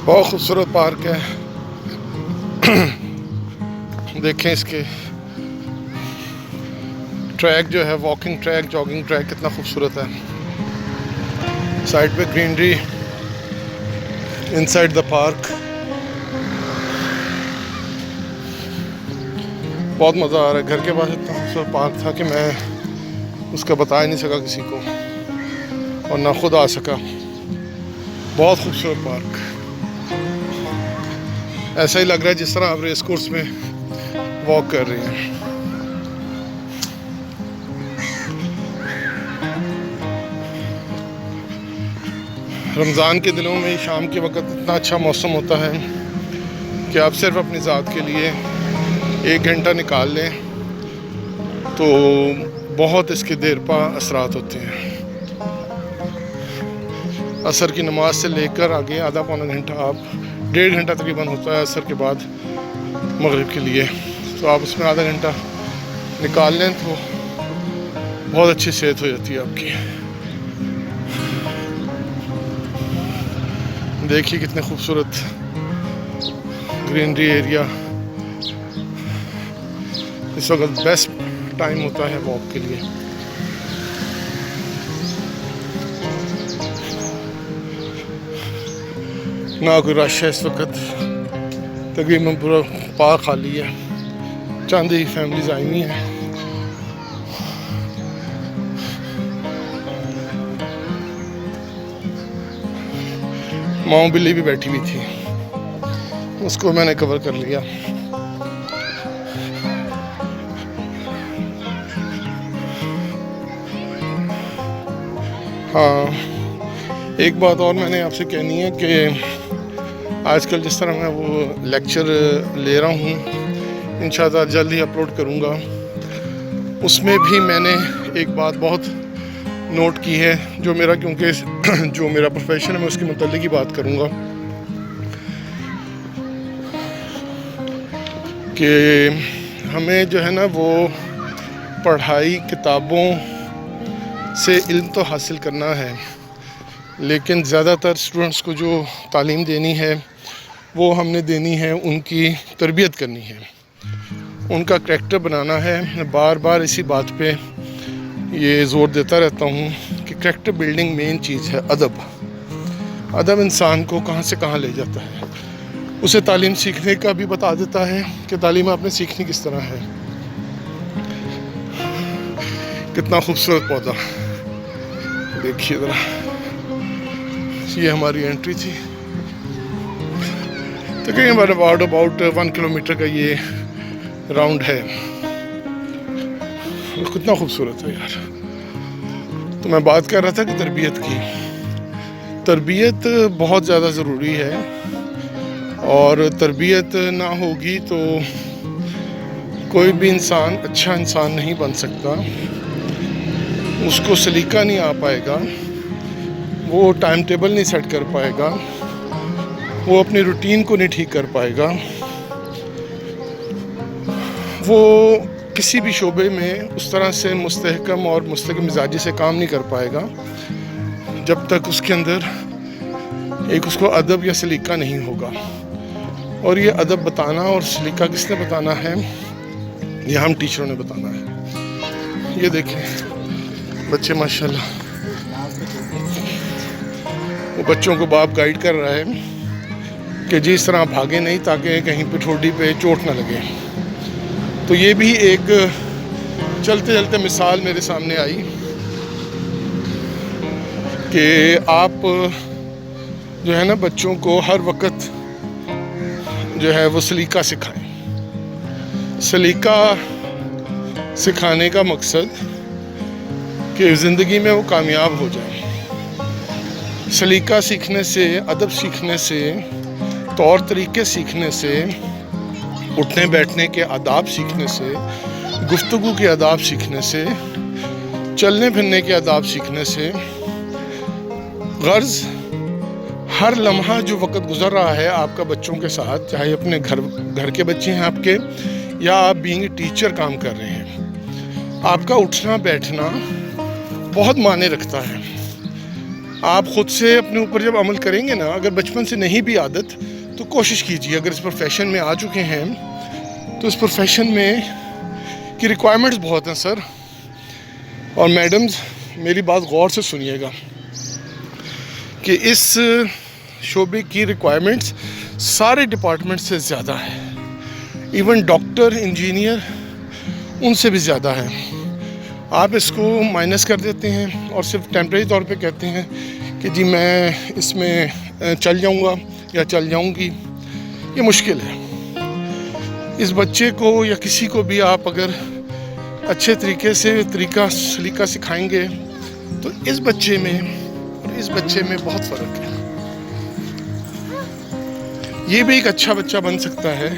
बहुत खूबसूरत पार्क है। देखें इसके ट्रैक जो है, वॉकिंग ट्रैक, जॉगिंग ट्रैक कितना खूबसूरत है। साइड पे ग्रीनरी, इनसाइड द पार्क। बहुत मज़ा आ रहा है। घर के पास इतना खूबसूरत पार्क था कि मैं उसका बता ही नहीं सका किसी को, और ना खुद आ सका। बहुत खूबसूरत पार्क, ऐसा ही लग रहा है जिस तरह आप रेस कोर्स में वॉक कर रहे हैं। रमज़ान के दिनों में शाम के वक्त इतना अच्छा मौसम होता है कि आप सिर्फ अपनी ज़ात के लिए 1 घंटा निकाल लें तो बहुत इसके देर पा असरात होते हैं। असर की नमाज से लेकर आगे आधा पौना घंटा, आप 1.5 घंटा तकरीबन होता है असर के बाद मगरिब के लिए, तो आप उसमें आधा घंटा निकाल लें तो बहुत अच्छी सेहत हो जाती है आपकी। देखिए कितने खूबसूरत ग्रीनरी एरिया। इस वक्त बेस्ट टाइम होता है वॉक के लिए। ना कोई रश है इस वक्त, तकरीबन पूरा पार्क खाली है। चंद ही फैमिलीज आई हुई हैं। माँ बिल्ली भी बैठी हुई थी, उसको मैंने कवर कर लिया। हाँ, एक बात और मैंने आपसे कहनी है कि आजकल जिस तरह मैं वो लेक्चर ले रहा हूँ, इंशाअल्लाह जल्द ही अपलोड करूँगा। उसमें भी मैंने एक बात बहुत नोट की है, जो मेरा, क्योंकि जो मेरा प्रोफेशन है मैं उसके मुताल्लिक ही बात करूँगा, कि हमें जो है ना वो पढ़ाई किताबों से इल्म तो हासिल करना है, लेकिन ज़्यादातर स्टूडेंट्स को जो तालीम देनी है वो हमने देनी है, उनकी तरबियत करनी है, उनका करैक्टर बनाना है। मैं बार बार इसी बात पे ये ज़ोर देता रहता हूँ कि करैक्टर बिल्डिंग मेन चीज़ है। अदब इंसान को कहाँ से कहाँ ले जाता है, उसे तालीम सीखने का भी बता देता है कि तालीम आपने सीखनी किस तरह है। कितना खूबसूरत पौधा, देखिए ज़रा। ये हमारी एंट्री थी। तकरीबन अबाउट 1 किलोमीटर का ये राउंड है। कितना खूबसूरत है यार। तो मैं बात कर रहा था कि तरबियत बहुत ज़्यादा ज़रूरी है, और तरबियत ना होगी तो कोई भी इंसान अच्छा इंसान नहीं बन सकता। उसको सलीका नहीं आ पाएगा, वो टाइम टेबल नहीं सेट कर पाएगा, वो अपनी रूटीन को नहीं ठीक कर पाएगा, वो किसी भी शोबे में उस तरह से मुस्तहकम और मुस्तकिल मिजाजी से काम नहीं कर पाएगा जब तक उसके अंदर एक उसको अदब या सलीका नहीं होगा। और ये अदब बताना और सलीका किसने बताना है? ये हम टीचरों ने बताना है। ये देखें बच्चे माशाल्लाह, वो बच्चों को बाप गाइड कर रहा है कि जिस तरह भागे नहीं ताकि कहीं पे ठोडी पे चोट ना लगे। तो ये भी एक चलते चलते मिसाल मेरे सामने आई कि आप जो है ना बच्चों को हर वक्त जो है वो सलीका सिखाएं। सलीका सिखाने का मकसद कि ज़िंदगी में वो कामयाब हो जाए। सलीका सीखने से, अदब सीखने से, तौर तरीके सीखने से, उठने बैठने के आदाब सीखने से, गुफ्तगू के आदाब सीखने से, चलने फिरने के आदाब सीखने से, गर्ज हर लम्हा जो वक्त गुजर रहा है आपका बच्चों के साथ, चाहे अपने घर के बच्चे हैं आपके, या आप बीइंग टीचर काम कर रहे हैं, आपका उठना बैठना बहुत मायने रखता है। आप ख़ुद से अपने ऊपर जब अमल करेंगे ना, अगर बचपन से नहीं भी आदत तो कोशिश कीजिए, अगर इस प्रोफेशन में आ चुके हैं तो इस प्रोफेशन में की रिक्वायरमेंट्स बहुत हैं सर और मैडम्स, मेरी बात गौर से सुनिएगा कि इस शोबे की रिक्वायरमेंट्स सारे डिपार्टमेंट से ज़्यादा है, इवन डॉक्टर, इंजीनियर उनसे भी ज़्यादा है। आप इसको माइनस कर देते हैं और सिर्फ टेम्परेरी तौर पे कहते हैं कि जी मैं इसमें चल जाऊंगा या चल जाऊंगी। ये मुश्किल है। इस बच्चे को या किसी को भी आप अगर अच्छे तरीके से सलीका सिखाएंगे तो इस बच्चे में और इस बच्चे में बहुत फ़र्क है। ये भी एक अच्छा बच्चा बन सकता है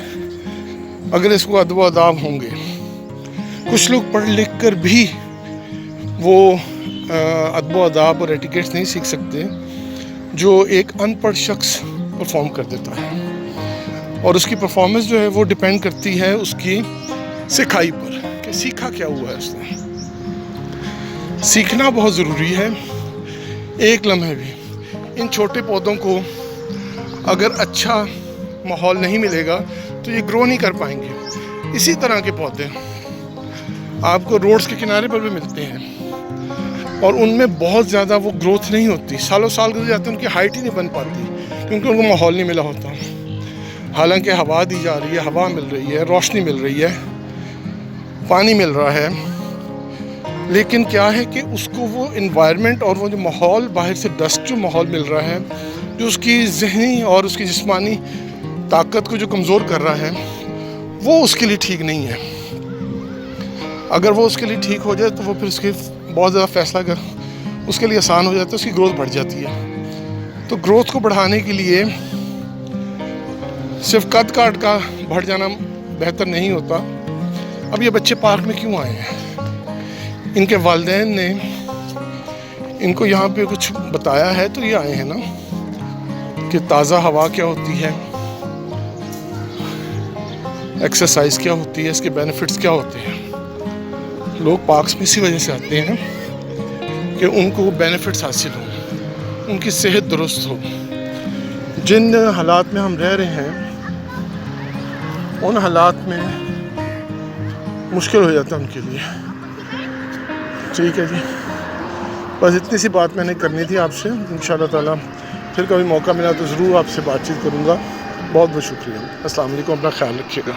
अगर इसको अदब अदाब होंगे। कुछ लोग पढ़ लिख कर भी वो अदब अदाब और एटिकेट्स नहीं सीख सकते जो एक अनपढ़ शख्स परफॉर्म कर देता है, और उसकी परफॉर्मेंस जो है वो डिपेंड करती है उसकी सिखाई पर कि सीखा क्या हुआ है उसने। सीखना बहुत ज़रूरी है। एक लम्हे भी इन छोटे पौधों को अगर अच्छा माहौल नहीं मिलेगा तो ये ग्रो नहीं कर पाएंगे। इसी तरह के पौधे आपको रोड्स के किनारे पर भी मिलते हैं और उनमें बहुत ज़्यादा वो ग्रोथ नहीं होती, सालों साल गुजर जाते हैं, उनकी हाइट ही नहीं बन पाती क्योंकि उनको माहौल नहीं मिला होता। हालांकि हवा दी जा रही है, हवा मिल रही है, रोशनी मिल रही है, पानी मिल रहा है, लेकिन क्या है कि उसको वो इन्वायरमेंट और वो जो माहौल बाहर से डस्ट जो माहौल मिल रहा है जो उसकी जहनी और उसकी जिस्मानी ताकत को जो कमज़ोर कर रहा है वो उसके लिए ठीक नहीं है। अगर वो उसके लिए ठीक हो जाए तो वो फिर उसके बहुत ज़्यादा फैसला कर उसके लिए आसान हो जाता है, उसकी ग्रोथ बढ़ जाती है। तो ग्रोथ को बढ़ाने के लिए सिर्फ कद काट का बढ़ जाना बेहतर नहीं होता। अब ये बच्चे पार्क में क्यों आए हैं? इनके वालिदैन ने इनको यहाँ पे कुछ बताया है तो ये आए हैं ना कि ताज़ा हवा क्या होती है, एक्सरसाइज क्या होती है, इसके बेनिफिट्स क्या होते हैं। लोग पार्क्स में इसी वजह से आते हैं कि उनको बेनिफिट्स हासिल हो, उनकी सेहत दुरुस्त हो। जिन हालात में हम रह रहे हैं उन हालात में मुश्किल हो जाता है उनके लिए। ठीक है जी, बस इतनी सी बात मैंने करनी थी आपसे। इंशाअल्लाह ताला फिर कभी मौका मिला तो ज़रूर आपसे बातचीत करूँगा। बहुत बहुत शुक्रिया। अस्सलाम वालेकुम, अपना ख्याल रखिएगा।